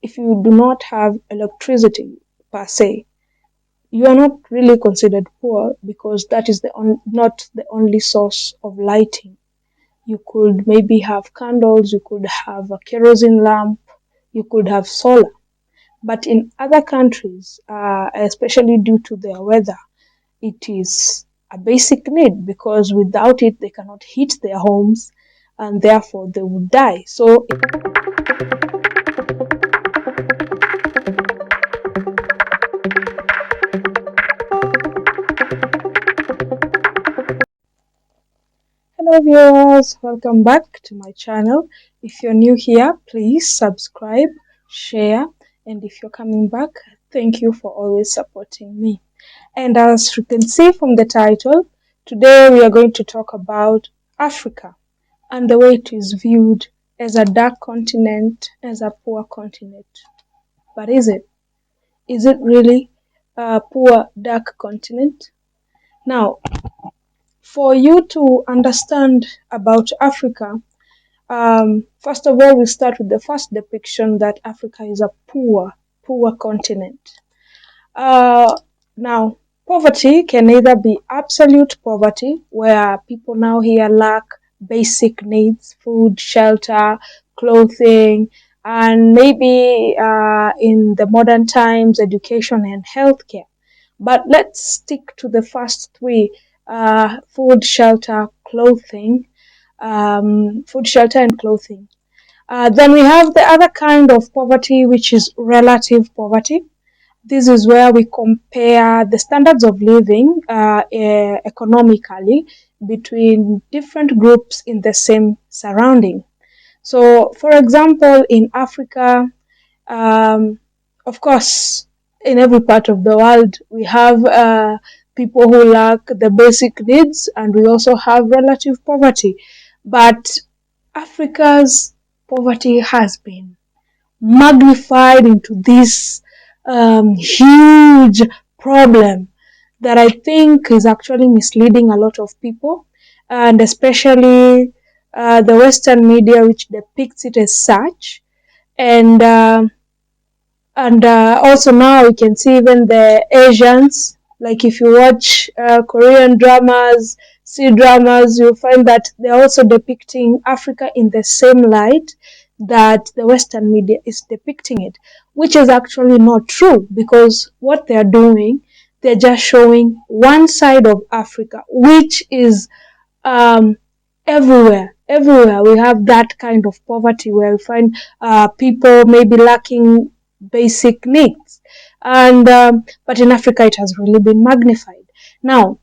if you do not have electricity per se, you are not really considered poor because that is not the only source of lighting. You could maybe have candles, you could have a kerosene lamp, you could have solar. But in other countries, especially due to their weather, it is a basic need because without it, they cannot heat their homes and therefore they would die. So, hello viewers, welcome back to my channel. If you're new here, please subscribe, share, and if you're coming back, thank you for always supporting me. And as you can see from the title, today we are going to talk about Africa and the way it is viewed as a dark continent, as a poor continent. But is it? Is it really a poor, dark continent? Now, for you to understand about Africa, first of all, we start with the first depiction that Africa is a poor continent. Now, poverty can either be absolute poverty, where people now here lack basic needs, food, shelter, clothing, and maybe in the modern times, education and healthcare. But let's stick to the first three, food, shelter, clothing, food, shelter, and clothing. Then we have the other kind of poverty, which is relative poverty. This is where we compare the standards of living economically between different groups in the same surrounding. So, for example, in Africa, of course, in every part of the world, we have people who lack the basic needs, and we also have relative poverty. But Africa's poverty has been magnified into this huge problem that I think is actually misleading a lot of people, and especially the Western media, which depicts it as such. And also now we can see even the Asians, like if you watch Korean dramas, C-dramas, you'll find that they're also depicting Africa in the same light that the Western media is depicting it, which is actually not true, because what they're doing, they're just showing one side of Africa, which is everywhere. Everywhere we have that kind of poverty where we find people maybe lacking basic needs, and but in Africa it has really been magnified. Now,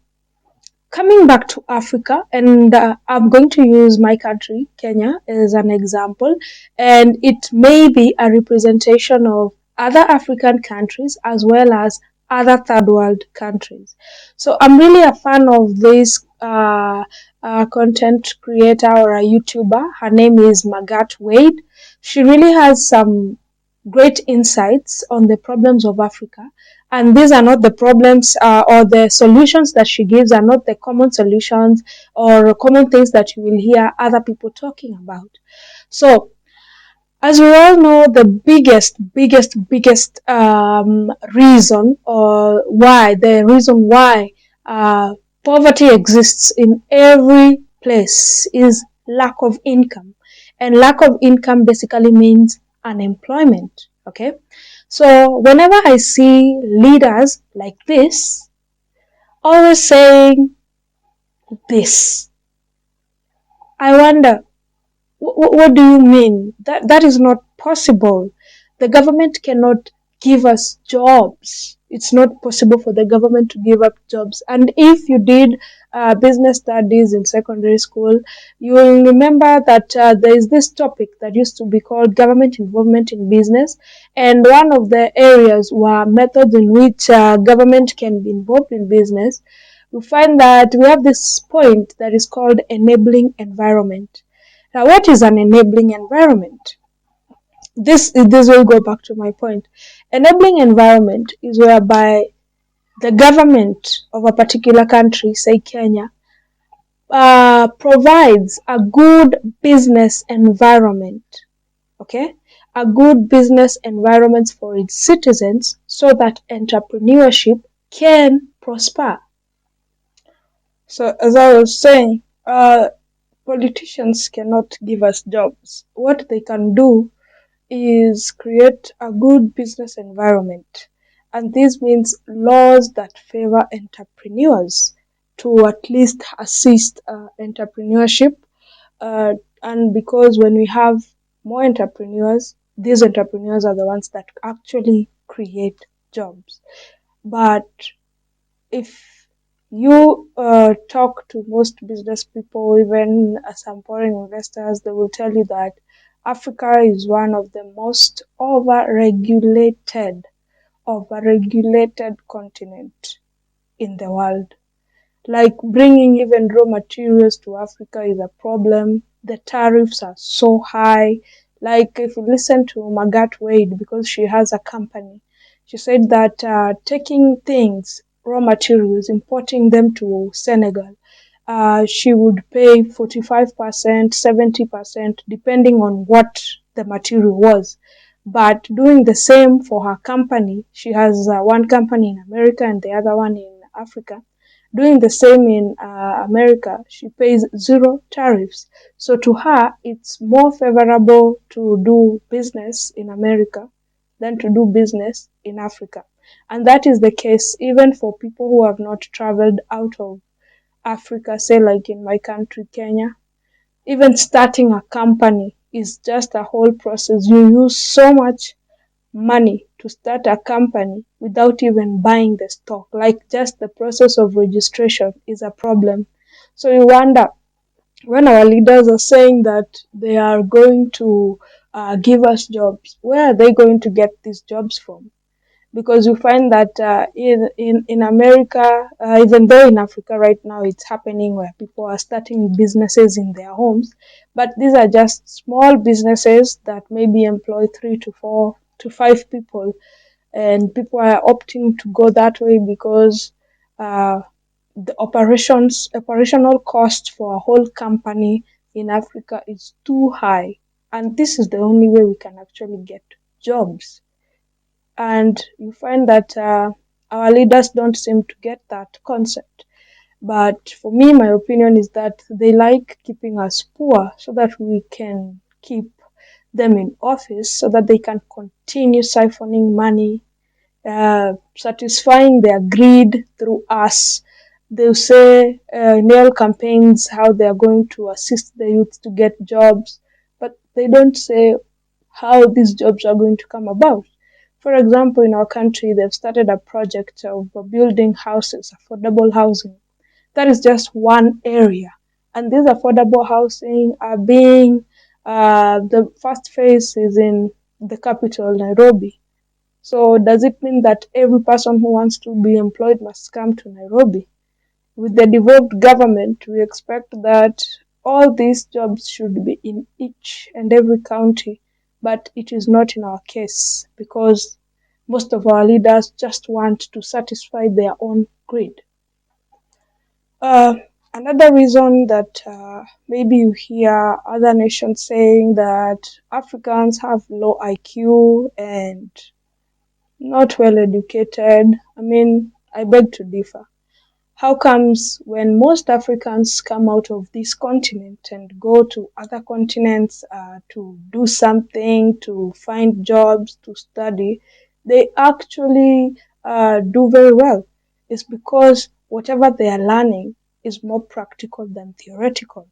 coming back to Africa, and I'm going to use my country, Kenya, as an example, and it may be a representation of other African countries as well as other third world countries. So I'm really a fan of this content creator or a YouTuber. Her name is Magatte Wade. She really has some great insights on the problems of Africa. And these are not the problems or the solutions that she gives are not the common solutions or common things that you will hear other people talking about. So, as we all know, the biggest reason why poverty exists in every place is lack of income. And lack of income basically means unemployment. Okay? So whenever I see leaders like this, always saying this, I wonder, what do you mean? That is not possible. The government cannot give us jobs. It's not possible for the government to give up jobs. And if you did business studies in secondary school, you will remember that there is this topic that used to be called government involvement in business. And one of the areas were methods in which government can be involved in business. You find that we have this point that is called enabling environment. Now, what is an enabling environment? This will go back to my point. Enabling environment is whereby the government of a particular country, say Kenya, provides a good business environment, okay? a good business environment for its citizens so that entrepreneurship can prosper. So, as I was saying, politicians cannot give us jobs. What they can do is create a good business environment. And this means laws that favor entrepreneurs to at least assist entrepreneurship. Uh, and because when we have more entrepreneurs, these entrepreneurs are the ones that actually create jobs. But if you talk to most business people, even some foreign investors, they will tell you that Africa is one of the most overregulated continent in the world. Like bringing even raw materials to Africa is a problem. The tariffs are so high. Like if you listen to Magat Wade, because she has a company, she said that taking things, raw materials, importing them to Senegal, she would pay 45%, 70%, depending on what the material was. But doing the same for her company, she has one company in America and the other one in Africa. Doing the same in America, she pays zero tariffs. So to her, it's more favorable to do business in America than to do business in Africa. And that is the case even for people who have not traveled out of Africa, say like in my country, Kenya. Even starting a company is just a whole process. You use so much money to start a company without even buying the stock. Like just the process of registration is a problem. So you wonder when our leaders are saying that they are going to give us jobs, where are they going to get these jobs from? Because you find that in America, even though in Africa right now it's happening where people are starting businesses in their homes, but these are just small businesses that maybe employ 3 to 4 to 5 people, and people are opting to go that way because uh, the operational cost for a whole company in Africa is too high, and this is the only way we can actually get jobs. And you find that our leaders don't seem to get that concept. But for me, my opinion is that they like keeping us poor so that we can keep them in office so that they can continue siphoning money, satisfying their greed through us. They'll say nail campaigns how they are going to assist the youth to get jobs, but they don't say how these jobs are going to come about. For example, in our country, they've started a project of building houses, affordable housing. That is just one area. And these affordable housing are being, the first phase is in the capital, Nairobi. So does it mean that every person who wants to be employed must come to Nairobi? With the devolved government, we expect that all these jobs should be in each and every county, but it is not in our case because most of our leaders just want to satisfy their own greed. Uh, Another reason that maybe you hear other nations saying that Africans have low IQ and not well educated, I mean, I beg to differ. How comes when most Africans come out of this continent and go to other continents to do something, to find jobs, to study, they actually do very well? It's because whatever they are learning is more practical than theoretical.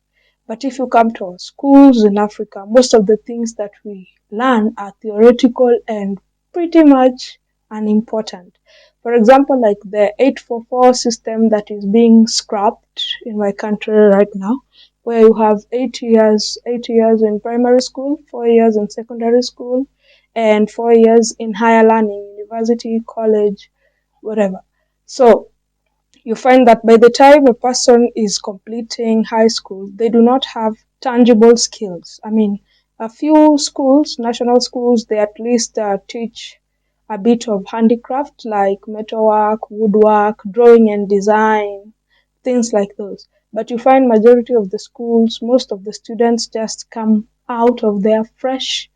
But if you come to our schools in Africa, most of the things that we learn are theoretical and pretty much unimportant. For example, like the 844 system that is being scrapped in my country right now, where you have 8 years in primary school, 4 years in secondary school, and 4 years in higher learning, university, college, whatever. So you find that by the time a person is completing high school, they do not have tangible skills. I mean, a few schools, national schools, they at least teach a bit of handicraft like metalwork, woodwork, drawing and design, things like those. But you find majority of the schools, most of the students just come out of there fresh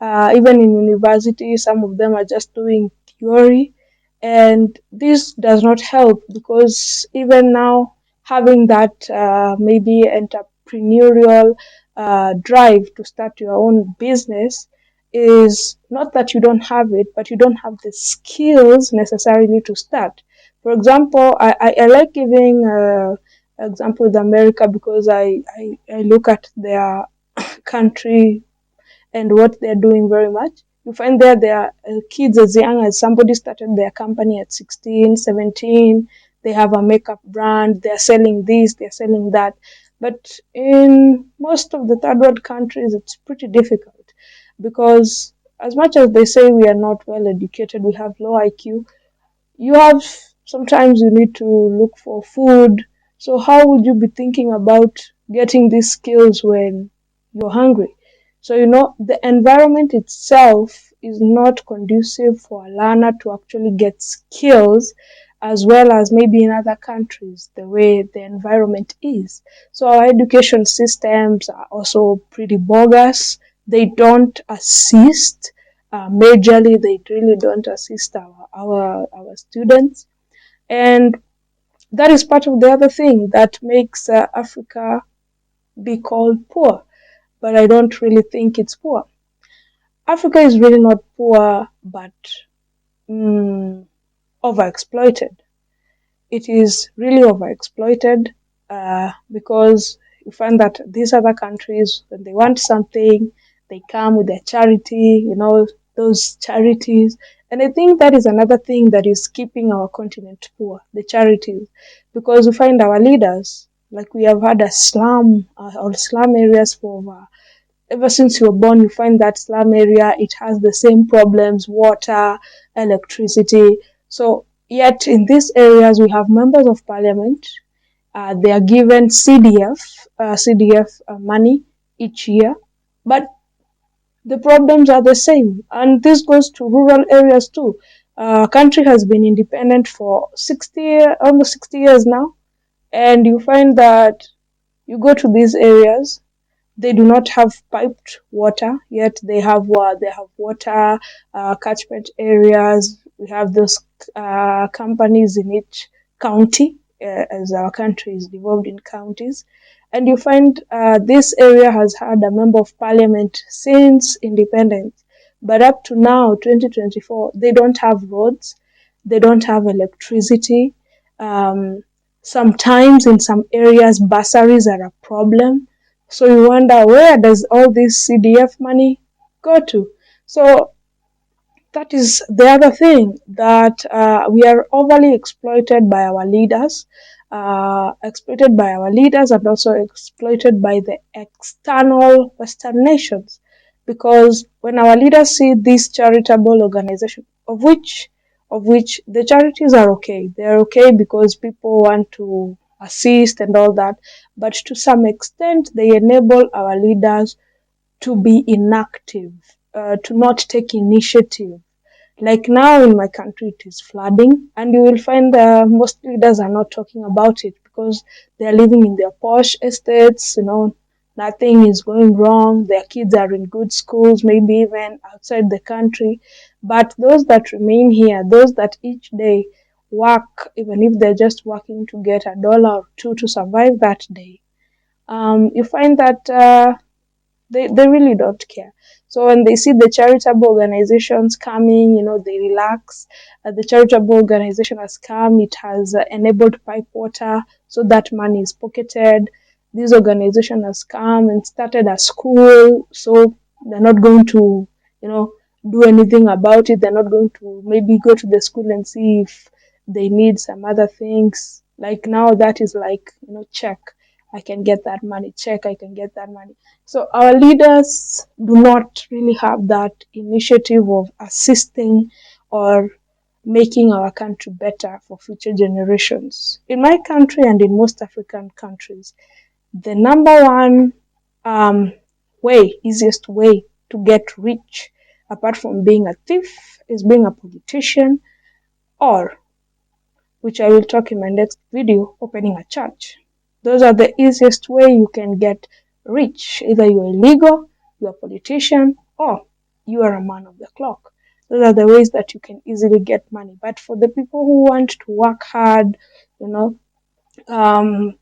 Even in university, some of them are just doing theory, and this does not help because even now having that maybe entrepreneurial drive to start your own business is not that you don't have it, but you don't have the skills necessarily to start. For example, I like giving example with America because I look at their country and what they're doing very much. You find there are kids as young as somebody started their company at 16, 17. They have a makeup brand. They're selling this, they're selling that. But in most of the third world countries, it's pretty difficult because as much as they say we are not well educated, we have low IQ, you have sometimes you need to look for food. So how would you be thinking about getting these skills when you're hungry? So the environment itself is not conducive for a learner to actually get skills as well as maybe in other countries the way the environment is. So our education systems are also pretty bogus. They don't assist majorly. They really don't assist our students, and that is part of the other thing that makes Africa be called poor. But I don't really think it's poor. Africa is really not poor, but overexploited. It is really overexploited because you find that these other countries, when they want something, they come with their charity, those charities. And I think that is another thing that is keeping our continent poor, the charities, because we find our leaders, like we have had a slum or slum areas for ever since you were born, you find that slum area, it has the same problems, water, electricity. So yet in these areas, we have members of parliament. They are given CDF money each year, but the problems are the same. And this goes to rural areas too. Country has been independent for almost 60 years now. And you find that you go to these areas, they do not have piped water, yet they have water catchment areas. We have those companies in each county, as our country is divided in counties. And you find this area has had a member of parliament since independence. But up to now, 2024, they don't have roads, they don't have electricity. Um, Sometimes in some areas, bursaries are a problem. So you wonder, where does all this CDF money go to? So that is the other thing, that we are overly exploited by our leaders and also exploited by the external Western nations. Because when our leaders see these charitable organizations, of which the charities are okay, they're okay because people want to assist and all that, but to some extent they enable our leaders to be inactive, to not take initiative. Like now in my country, it is flooding, and you will find most leaders are not talking about it because they are living in their posh estates. Nothing is going wrong. Their kids are in good schools, maybe even outside the country. But those that remain here, those that each day work, even if they're just working to get $1 or two to survive that day, you find that they really don't care. So when they see the charitable organizations coming, they relax. The charitable organization has come, it has enabled pipe water, so that money is pocketed. This organization has come and started a school, so they're not going to, do anything about it. They're not going to maybe go to the school and see if they need some other things. Like now, that is like, check, I can get that money, check, I can get that money. So our leaders do not really have that initiative of assisting or making our country better for future generations. In my country and in most African countries, the number one easiest way to get rich, apart from being a thief, is being a politician, or, which I will talk in my next video, opening a church. Those are the easiest way you can get rich. Either you're illegal, you're a politician, or you are a man of the clock. Those are the ways that you can easily get money. But for the people who want to work hard, you know, um,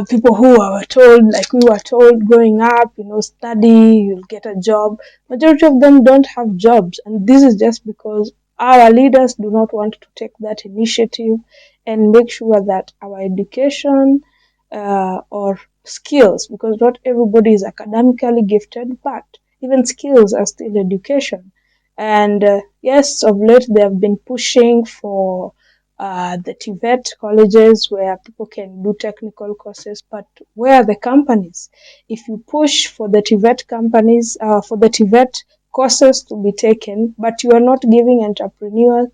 people who were told, like we were told growing up, study, you'll get a job. Majority of them don't have jobs, and this is just because our leaders do not want to take that initiative and make sure that our education or skills, because not everybody is academically gifted, but even skills are still education. And yes, of late they have been pushing for the TVET colleges where people can do technical courses, but where are the companies? If you push for the TVET companies, for the TVET courses to be taken, but you are not giving entrepreneurs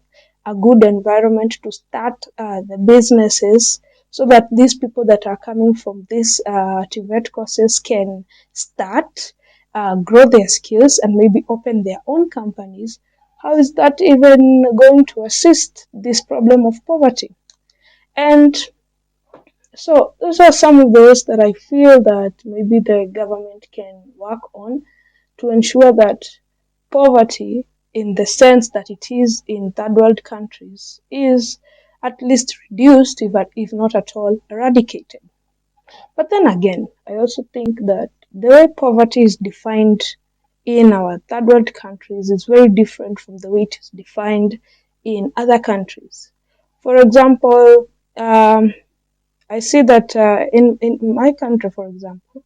a good environment to start the businesses so that these people that are coming from these TVET courses can start, grow their skills, and maybe open their own companies. How is that even going to assist this problem of poverty? And so those are some of those that I feel that maybe the government can work on to ensure that poverty, in the sense that it is in third world countries, is at least reduced, if not at all eradicated. But then again, I also think that the way poverty is defined in our third world countries is very different from the way it is defined in other countries. For example, I see that in my country, for example,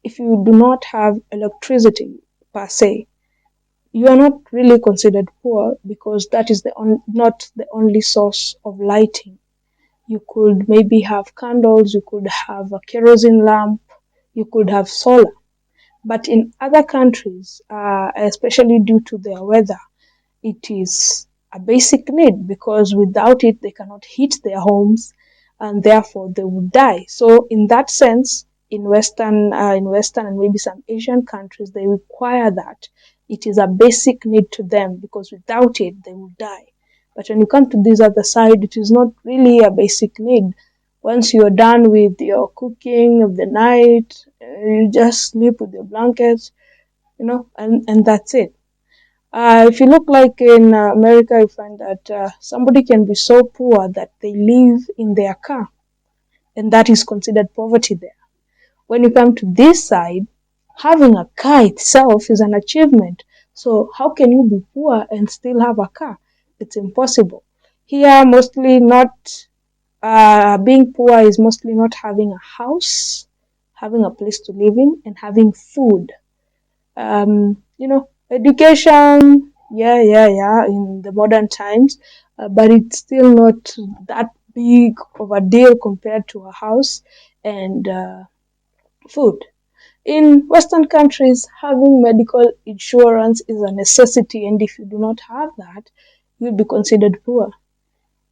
if you do not have electricity per se, you are not really considered poor because that is not the only source of lighting. You could maybe have candles, you could have a kerosene lamp, you could have solar. But in other countries, especially due to their weather, it is a basic need because without it, they cannot heat their homes and therefore they would die. So, in that sense, in Western and maybe some Asian countries, they require that. It is a basic need to them because without it, they will die. But when you come to this other side, it is not really a basic need. Once you're done with your cooking of the night, you just sleep with your blankets, and that's it. If you look like in America, you find that somebody can be so poor that they live in their car, and that is considered poverty there. When you come to this side, having a car itself is an achievement. So how can you be poor and still have a car? It's impossible. Here, mostly not being poor is mostly not having a house, having a place to live in, and having food. Education, yeah, in the modern times, but it's still not that big of a deal compared to a house and food. In Western countries, having medical insurance is a necessity, and if you do not have that, you'll be considered poor.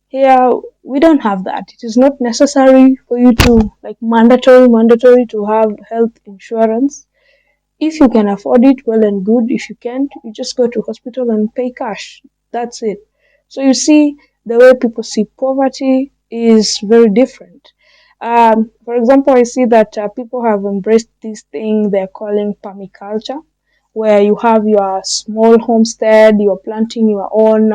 Here, we don't have that. It is not necessary for you to, like, mandatory to have health insurance. If you can afford it, well and good. If you can't, you just go to hospital and pay cash. That's it. So you see, the way people see poverty is very different. For example, I see that people have embraced this thing they're calling permaculture, where you have your small homestead, you're planting your own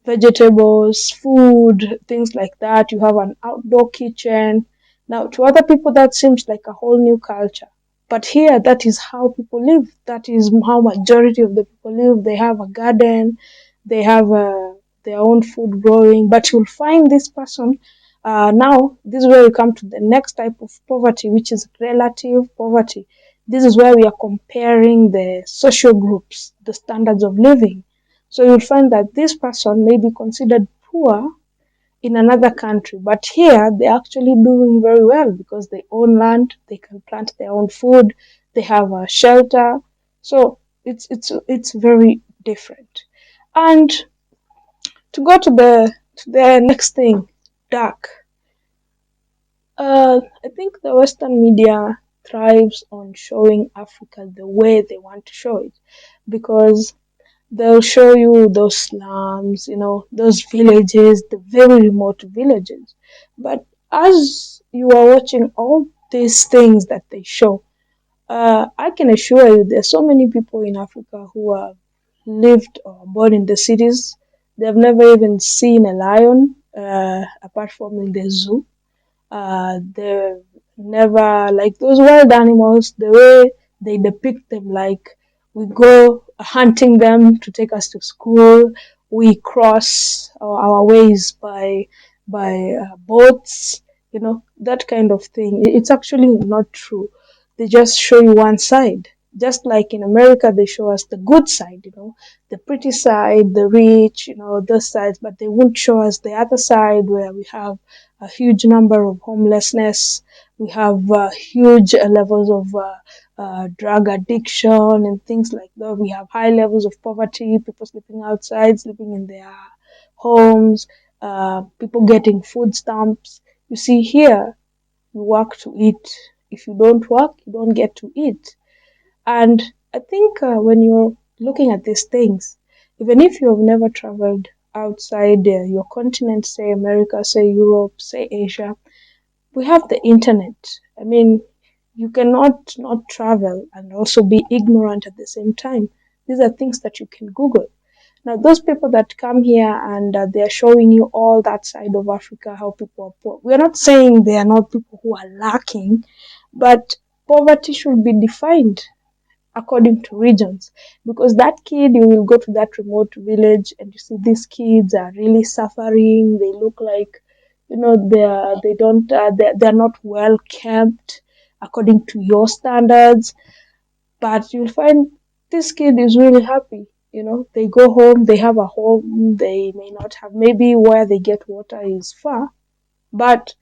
vegetables, food, things like that. You have an outdoor kitchen. Now, to other people, that seems like a whole new culture. But here, that is how people live. That is how majority of the people live. They have a garden, they have their own food growing. But you'll find this person. Now, this is where we come to the next type of poverty, which is relative poverty. This is where we are comparing the social groups, the standards of living. So you'll find that this person may be considered poor in another country, but here they're actually doing very well because they own land, they can plant their own food, they have a shelter. So it's very different. And to go to the next thing, dark. I think the Western media thrives on showing Africa the way they want to show it because they'll show you those slums, those villages, the very remote villages. But as you are watching all these things that they show, I can assure you there's so many people in Africa who have lived or born in the cities. They've never even seen a lion, apart from in the zoo. They've never, like those wild animals, the way they depict them, like we go hunting them to take us to school, we cross our ways by boats, that kind of thing. It's actually not true. They just show you one side. Just like in America, they show us the good side, the pretty side, the rich, those sides, but they won't show us the other side where we have a huge number of homelessness. We have huge levels of drug addiction and things like that. We have high levels of poverty, people sleeping outside, sleeping in their homes, people getting food stamps. You see, here, you work to eat. If you don't work, you don't get to eat. And I think when you're looking at these things, even if you have never traveled outside your continent, say America, say Europe, say Asia, we have the internet. I mean, you cannot not travel and also be ignorant at the same time. These are things that you can Google. Now, those people that come here and they're showing you all that side of Africa, how people are poor. We're not saying they are not people who are lacking, but poverty should be defined according to regions, because that kid, you will go to that remote village and you see these kids are really suffering. They look like, they don't they're not well kept according to your standards, but you'll find this kid is really happy. They go home, they have a home. They may not have, maybe where they get water is far, but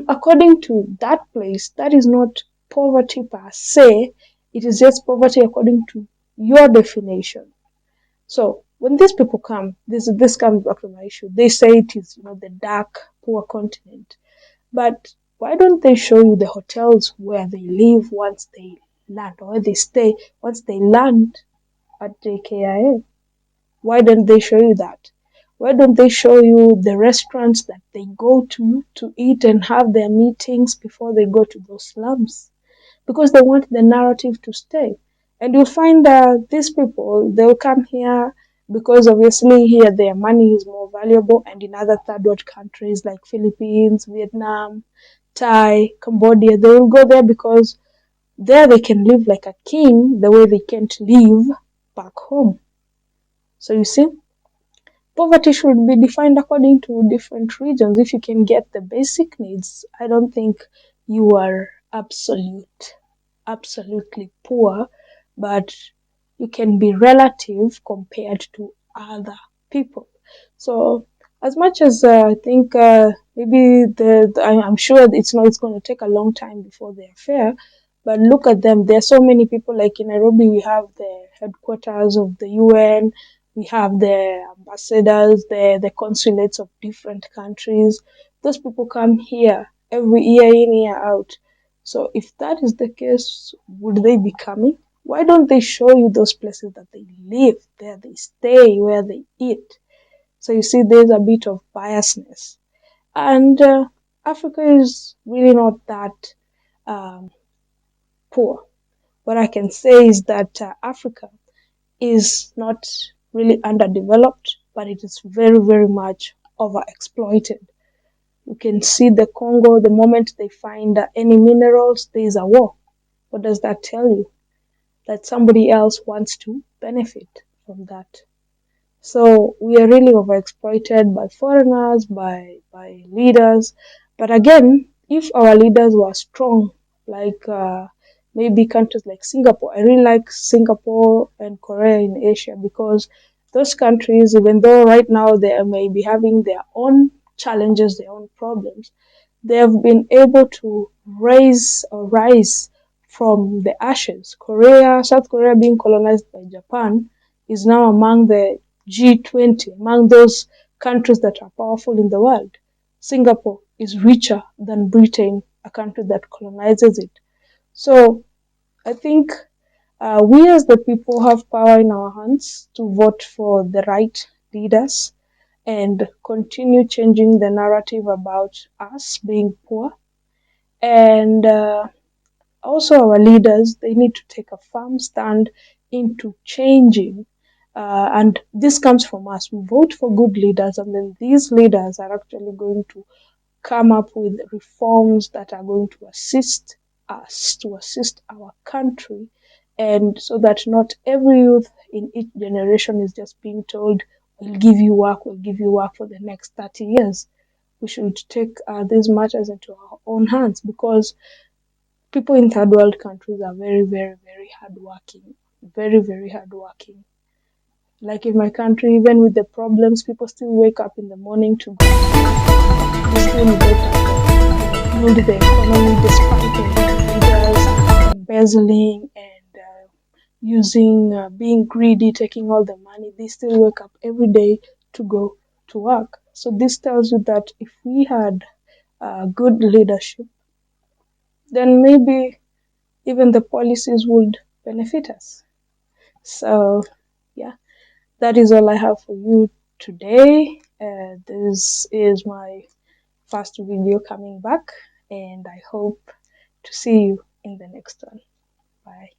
according to that place, that is not poverty per se. It is just poverty according to your definition. So when these people come, this comes back to my issue. They say it is, the dark, poor continent. But why don't they show you the hotels where they live once they land, or where they stay once they land at JKIA? Why don't they show you that? Why don't they show you the restaurants that they go to eat and have their meetings before they go to those slums? Because they want the narrative to stay. And you'll find that these people, they'll come here because obviously here their money is more valuable, and in other third world countries like Philippines, Vietnam, Thai, Cambodia, they will go there because there they can live like a king the way they can't live back home. So you see, poverty should be defined according to different regions. If you can get the basic needs, I don't think you are absolutely poor, but you can be relative compared to other people. So as much as I think maybe I'm sure it's going to take a long time before they're fair, but look at them. There are so many people. Like in Nairobi, we have the headquarters of the UN. We have the ambassadors, the consulates of different countries. Those people come here every year in, year out. So if that is the case, would they be coming? Why don't they show you those places that they live, there they stay, where they eat? So you see, there's a bit of biasness. And Africa is really not that um, poor. What I can say is that Africa is not really underdeveloped, but it is very, very much overexploited. You can see the Congo, the moment they find any minerals, there is a war. What does that tell you? That somebody else wants to benefit from that. So we are really overexploited by foreigners, by leaders. But again, if our leaders were strong, like maybe countries like Singapore, I really like Singapore and Korea in Asia, because those countries, even though right now they may be having their own challenges, their own problems, they have been able to rise from the ashes. South Korea being colonized by Japan, is now among the G20, among those countries that are powerful in the world. Singapore is richer than Britain, a country that colonizes it. So I think we as the people have power in our hands to vote for the right leaders and continue changing the narrative about us being poor. And also our leaders, they need to take a firm stand into changing. And this comes from us. We vote for good leaders, and then these leaders are actually going to come up with reforms that are going to assist us, to assist our country, and so that not every youth in each generation is just being told, we'll give you work for the next 30 years. We should take these matters into our own hands, because people in third world countries are very, very, very hardworking. Very, very hardworking. Like in my country, even with the problems, people still wake up in the morning to go to work. They still wake up and build the economy despite the leaders embezzling and being greedy, taking all the money. They still wake up every day to go to work. So this tells you that if we had good leadership, then maybe even the policies would benefit us. So, yeah, that is all I have for you today. This is my first video coming back, and I hope to see you in the next one. Bye.